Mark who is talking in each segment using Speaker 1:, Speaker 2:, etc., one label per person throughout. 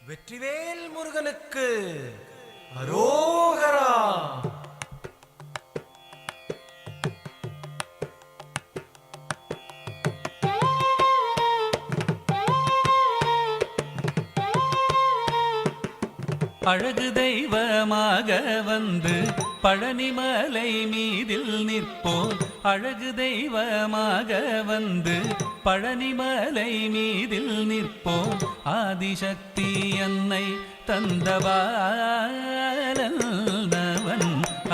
Speaker 1: வெற்றிவேல் முருகனுக்கு அரோகரா.
Speaker 2: அழகு தெய்வமாக வந்து பழனிமலை மீதில் நிற்போம். அழகு தெய்வமாக வந்து பழனிமலை மீதில் நிற்போம். ஆதிசக்தி அன்னை தந்தவாளன்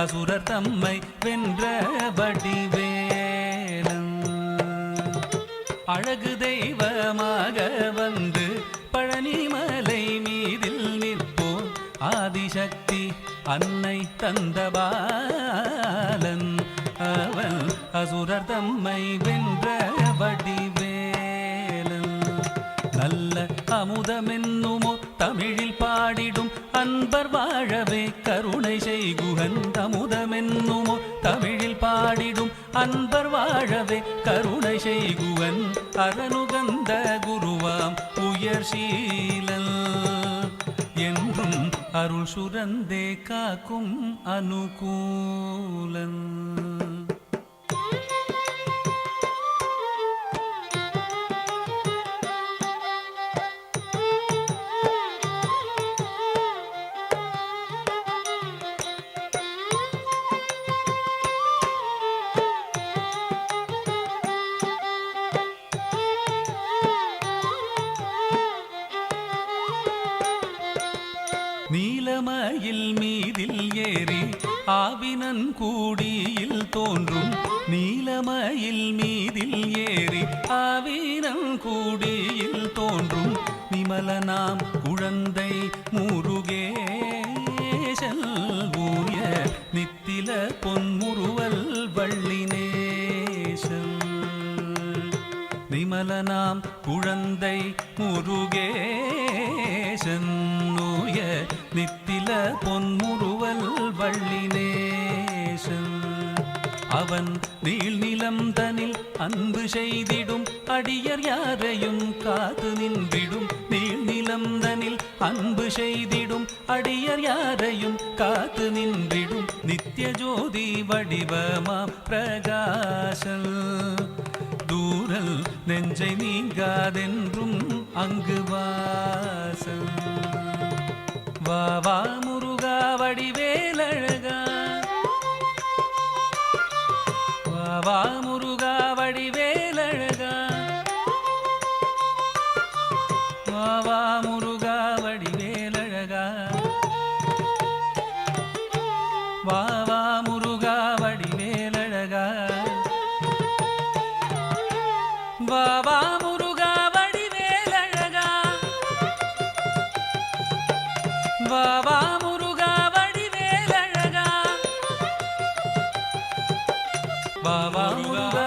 Speaker 2: அசுரர் தம்மை வென்ற வடிவேலன். அழகு தெய்வமாக வந்து பழனிமலை மீதில் நிற்போம். ஆதிசக்தி அன்னை தந்தபாலன் அவன் அசுரர் தம்மை வென்ற வடிவேலன். நல்ல அமுதமென்னுமோ தமிழில் பாடிடும் அன்பர் வாழவே கருணை செய்குகன். அமுதமென்னுமோ தமிழில் பாடிடும் அன்பர் வாழவே கருணை செய்குவன். அரணுகந்த குருவாம் உயர் சீலன் என்றும் அருள் சுரந்தே காக்கும் அனுகூலன். நீலமயில் மீதில் ஏறி ஆவினன் கூடியில் தோன்றும். நீலமயில் மீதில் ஏறி ஆவினன் கூடியில் தோன்றும். நிமலனாம் குழந்தை முருகேசன் ஊய நித்தில பொன்முருவல் வள்ளினேசன். நிமலனாம் குழந்தை முருகேசன் ஊய நித்தில பொன்முருவல் வள்ளினேசன். அவன் நீள்நிலம் தனில் அன்பு செய்திடும் அடியர் யாரையும் காத்து நின்றிடும். நீள்நிலம் தனில் அன்பு செய்திடும் அடியர் யாரையும் காத்து நின்றிடும். நித்திய ஜோதி வடிவமா பிரகாசல் தூரல் நெஞ்சை நீங்காதென்றும் அங்கு வாசல். வா வா முருகா வடிவேலழகா. வா வா முருகா வடிவேலழகா. வா வா முருகா வடிவேலழகா. வா வா முருகா வடிவேலழகா. வா வா முருகா வடிவேலழகா. வா வா முருகா வடிவேலழகா. வா வா முருகா